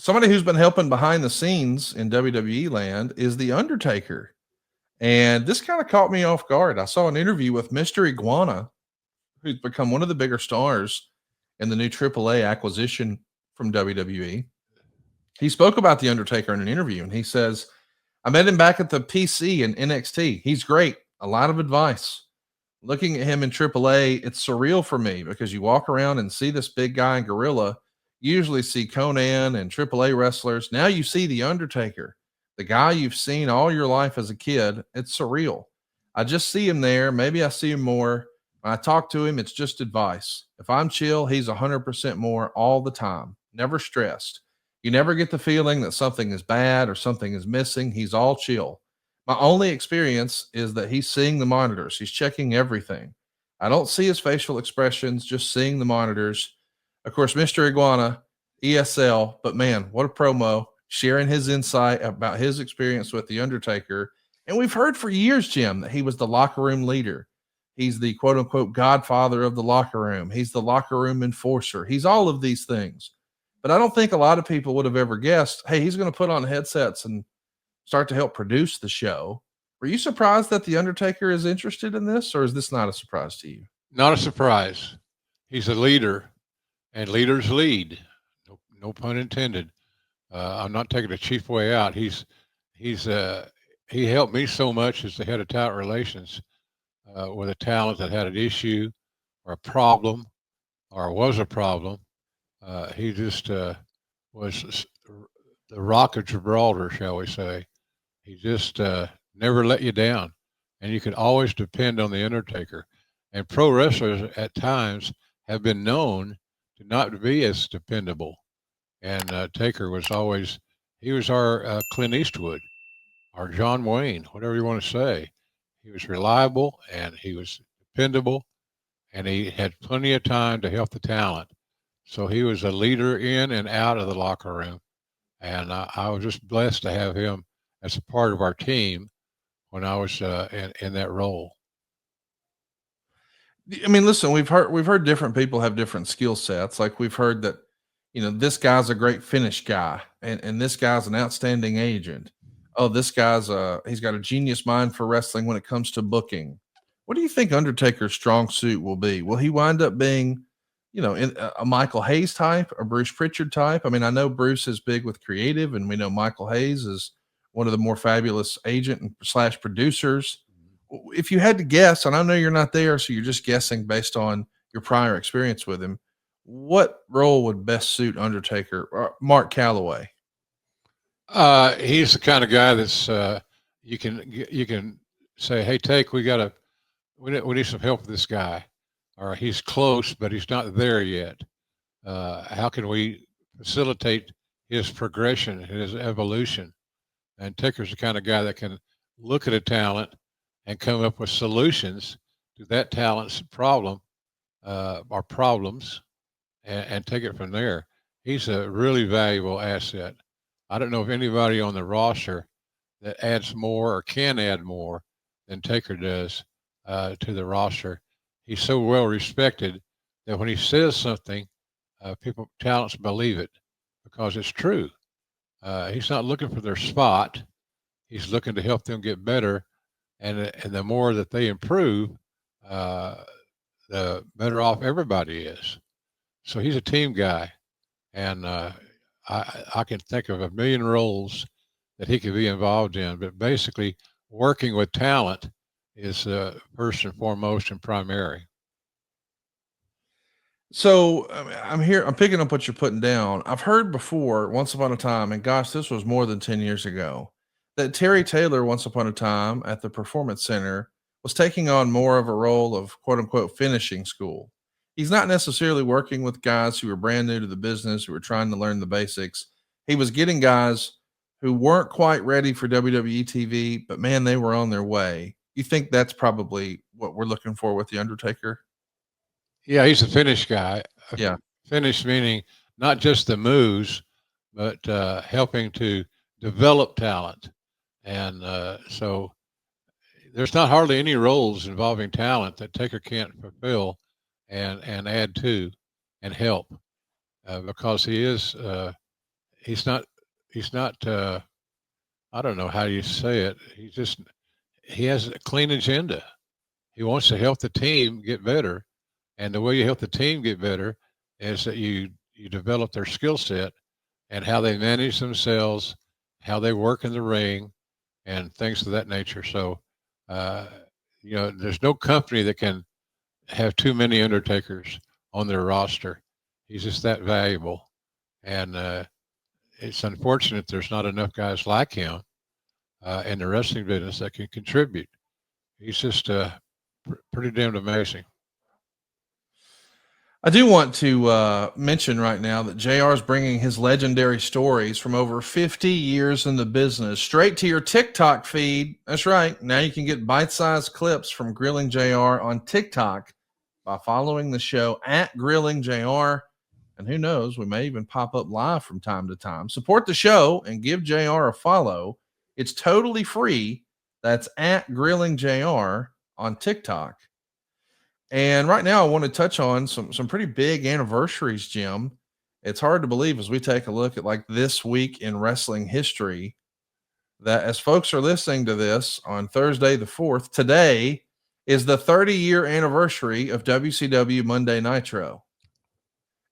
Somebody who's been helping behind the scenes in WWE land is the Undertaker. And this kind of caught me off guard. I saw an interview with Mr. Iguana, who's become one of the bigger stars in the new AAA acquisition from WWE. He spoke about the Undertaker in an interview, and he says, I met him back at the PC in NXT. He's great. A lot of advice. Looking at him in AAA, it's surreal for me because you walk around and see this big guy in gorilla. You usually see Conan and AAA wrestlers. Now you see the Undertaker, the guy you've seen all your life as a kid. It's surreal. I just see him there. Maybe I see him more. When I talk to him, it's just advice. If I'm chill, he's 100% more all the time, never stressed. You never get the feeling that something is bad or something is missing. He's all chill. My only experience is that he's seeing the monitors. He's checking everything. I don't see his facial expressions, just seeing the monitors. Of course, Mr. Iguana, ESL, but man, what a promo, sharing his insight about his experience with The Undertaker. And we've heard for years, Jim, that he was the locker room leader. He's the quote unquote godfather of the locker room. He's the locker room enforcer. He's all of these things. But I don't think a lot of people would have ever guessed, hey, he's going to put on headsets and start to help produce the show. Were you surprised that The Undertaker is interested in this, or is this not a surprise to you? Not a surprise. He's a leader, and leaders lead. No pun intended. I'm not taking the cheap way out. He helped me so much as the head of talent relations with a talent that had an issue or a problem or was a problem. He just was the Rock of Gibraltar, shall we say. He just never let you down, and you could always depend on the Undertaker. And pro wrestlers at times have been known to not be as dependable. And Taker was always, he was our Clint Eastwood, our John Wayne, whatever you want to say. He was reliable and he was dependable, and he had plenty of time to help the talent. So he was a leader in and out of the locker room. And I was just blessed to have him as a part of our team when I was in that role. I mean, listen, we've heard different people have different skill sets. Like we've heard that, this guy's a great finish guy, and this guy's an outstanding agent. Oh, this guy's he's got a genius mind for wrestling when it comes to booking. What do you think Undertaker's strong suit will be? Will he wind up being, in a Michael Hayes type, a Bruce Pritchard type? I mean, I know Bruce is big with creative, and we know Michael Hayes is one of the more fabulous agent and slash producers. If you had to guess, and I know you're not there, so you're just guessing based on your prior experience with him, what role would best suit Undertaker or Mark Calloway? He's the kind of guy that's you can say, hey, we need some help with this guy, or he's close but he's not there yet. How can we facilitate his progression, his evolution? And Taker's the kind of guy that can look at a talent and come up with solutions to that talent's problem or problems, and take it from there. He's a really valuable asset. I don't know if anybody on the roster that adds more or can add more than Taker does to the roster. He's so well respected that when he says something, talents believe it because it's true. He's not looking for their spot. He's looking to help them get better, and the more that they improve, the better off everybody is. So he's a team guy, and I can think of a million roles that he could be involved in, but basically working with talent is first and foremost and primary. So I'm here. I'm picking up what you're putting down. I've heard before, once upon a time, and gosh, this was more than 10 years ago, that Terry Taylor, once upon a time at the Performance Center, was taking on more of a role of quote unquote finishing school. He's not necessarily working with guys who are brand new to the business, who are trying to learn the basics. He was getting guys who weren't quite ready for WWE TV, but man, they were on their way. You think that's probably what we're looking for with The Undertaker? Yeah, he's a finish guy. Yeah. Finish meaning not just the moves, but helping to develop talent. And so there's not hardly any roles involving talent that Taker can't fulfill and add to and help because he is he's not he's not I don't know how you say it. He has a clean agenda. He wants to help the team get better, and the way you help the team get better is that you develop their skill set and how they manage themselves, how they work in the ring, and things of that nature. So, uh, there's no company that can have too many Undertakers on their roster. He's just that valuable, and it's unfortunate there's not enough guys like him in the wrestling business that can contribute. He's just pretty damn amazing. I do want to mention right now that JR is bringing his legendary stories from over 50 years in the business straight to your TikTok feed. That's right. Now you can get bite-sized clips from Grilling JR on TikTok by following the show at Grilling JR. And who knows, we may even pop up live from time to time. Support the show and give JR a follow. It's totally free. That's at Grilling JR on TikTok. And right now, I want to touch on some pretty big anniversaries, Jim. It's hard to believe as we take a look at like this week in wrestling history that as folks are listening to this on Thursday the 4th, today is the 30-year anniversary of WCW Monday Nitro.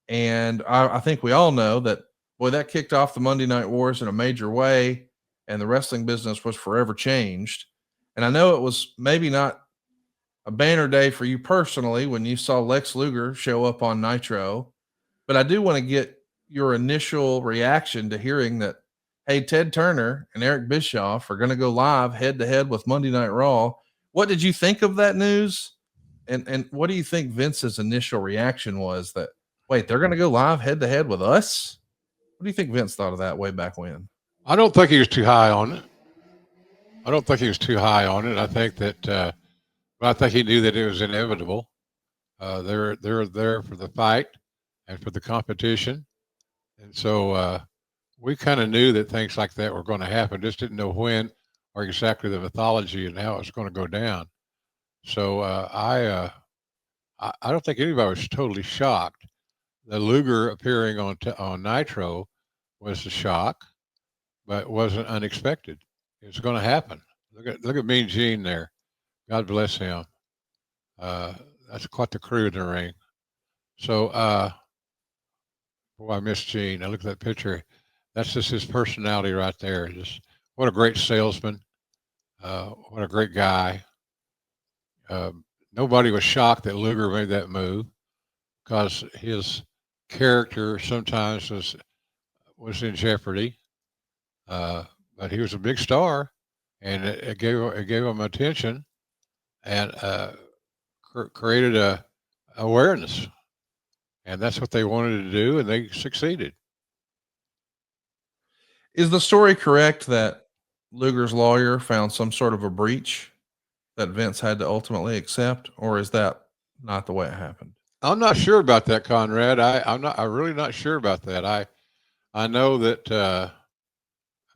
And I think we all know that, boy, that kicked off the Monday Night Wars in a major way, and the wrestling business was forever changed. And I know it was maybe not a banner day for you personally when you saw Lex Luger show up on Nitro, but I do want to get your initial reaction to hearing that, hey, Ted Turner and Eric Bischoff are going to go live head to head with Monday Night Raw. What did you think of that news? And what do you think Vince's initial reaction was that, wait, they're going to go live head to head with us? What do you think Vince thought of that way back when? I don't think he was too high on it. I think that, but I think he knew that it was inevitable. They're there for the fight and for the competition, and so we kind of knew that things like that were going to happen. Just didn't know when or exactly the mythology and how it was going to go down. So I don't think anybody was totally shocked. The Luger appearing on Nitro was a shock, but wasn't unexpected. It was going to happen. Look at Mean Gene there. God bless him. That's quite the crew in the ring. So, boy, I miss Gene. I look at that picture. That's just his personality right there. Just what a great salesman. What a great guy. Nobody was shocked that Luger made that move because his character sometimes was in jeopardy. But he was a big star, and it gave him attention and created a awareness, and that's what they wanted to do, and they succeeded. Is the story correct that Luger's lawyer found some sort of a breach that Vince had to ultimately accept, or is that not the way it happened? I'm not sure about that, Conrad. I'm really not sure about that. I know that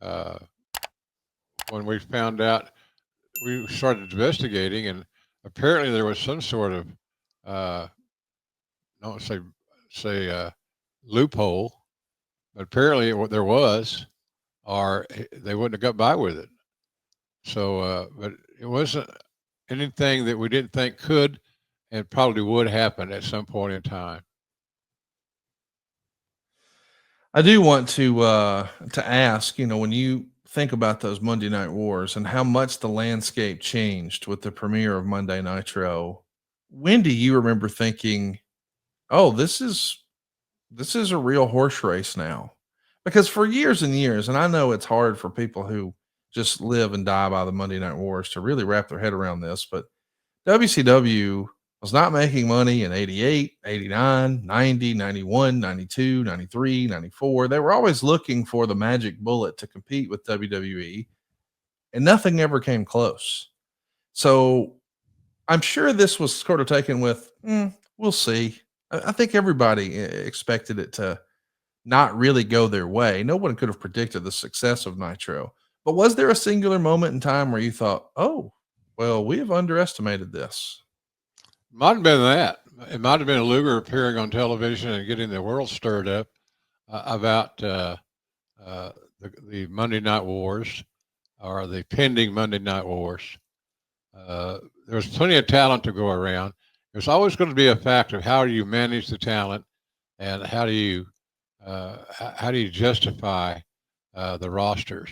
uh, when we found out, we started investigating, and apparently there was some sort of don't say loophole, but apparently what there was, or they wouldn't have got by with it. So, but it wasn't anything that we didn't think could and probably would happen at some point in time. I do want to ask, when you think about those Monday Night Wars and how much the landscape changed with the premiere of Monday Nitro, when do you remember thinking, "Oh, this is a real horse race now"? Because for years and years, and I know it's hard for people who just live and die by the Monday Night Wars to really wrap their head around this, but WCW was not making money in 88, 89, 90, 91, 92, 93, 94. They were always looking for the magic bullet to compete with WWE, and nothing ever came close. So I'm sure this was sort of taken with, we'll see. I think everybody expected it to not really go their way. No one could have predicted the success of Nitro. But was there a singular moment in time where you thought, oh, well, we have underestimated this? Might have been that. It might have been Luger appearing on television and getting the world stirred up about the Monday Night Wars or the pending Monday Night Wars. There's plenty of talent to go around. There's always going to be a factor of how do you manage the talent and how do you justify the rosters.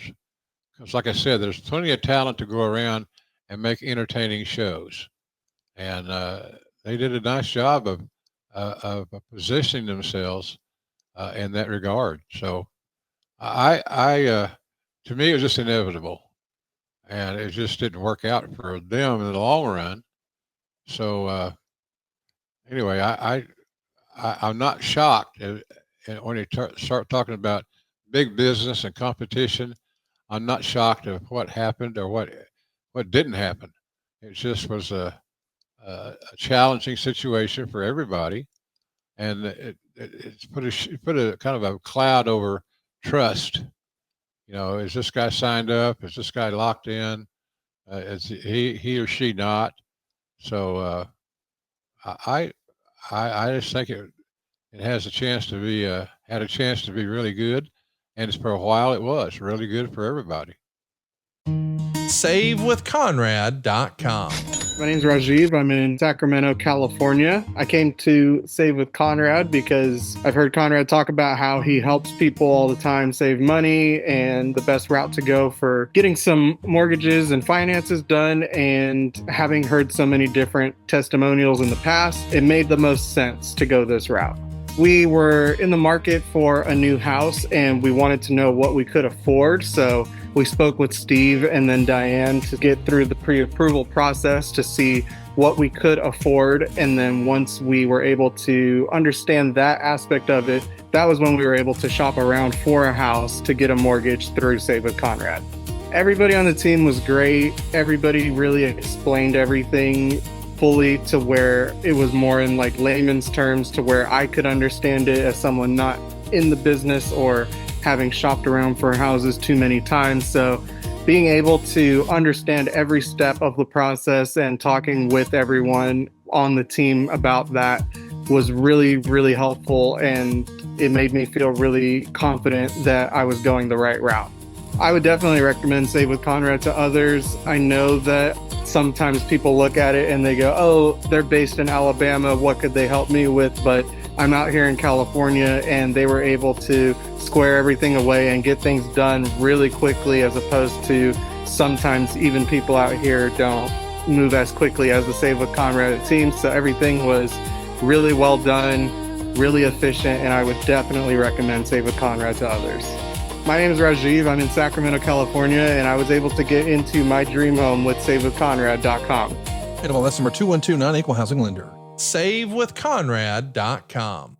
Because like I said, there's plenty of talent to go around and make entertaining shows. And they did a nice job of positioning themselves in that regard. So to me, it was just inevitable, and it just didn't work out for them in the long run. So anyway, I'm not shocked when you start talking about big business and competition. I'm not shocked of what happened or what didn't happen. It just was a challenging situation for everybody, and it's put a kind of a cloud over trust. You know, is this guy signed up? Is this guy locked in? Is he or she not? So I just think it has a chance to be had a chance to be really good, and for a while it was really good for everybody. SaveWithConrad.com. My name is Rajiv. I'm in Sacramento, California. I came to Save with Conrad because I've heard Conrad talk about how he helps people all the time save money and the best route to go for getting some mortgages and finances done. And having heard so many different testimonials in the past, it made the most sense to go this route. We were in the market for a new house and we wanted to know what we could afford. So we spoke with Steve and then Diane to get through the pre-approval process to see what we could afford. And then once we were able to understand that aspect of it, that was when we were able to shop around for a house to get a mortgage through Save with Conrad. Everybody on the team was great. Everybody really explained everything fully to where it was more in like layman's terms to where I could understand it as someone not in the business or having shopped around for houses too many times. So being able to understand every step of the process and talking with everyone on the team about that was really, really helpful. And it made me feel really confident that I was going the right route. I would definitely recommend Save with Conrad to others. I know that sometimes people look at it and they go, oh, they're based in Alabama. What could they help me with? But I'm out here in California and they were able to square everything away and get things done really quickly, as opposed to sometimes even people out here don't move as quickly as the Save with Conrad team. So everything was really well done, really efficient, and I would definitely recommend Save with Conrad to others. My name is Rajiv. I'm in Sacramento, California, and I was able to get into my dream home with SaveWithConrad.com. That's number 212, non-equal housing lender. SaveWithConrad.com.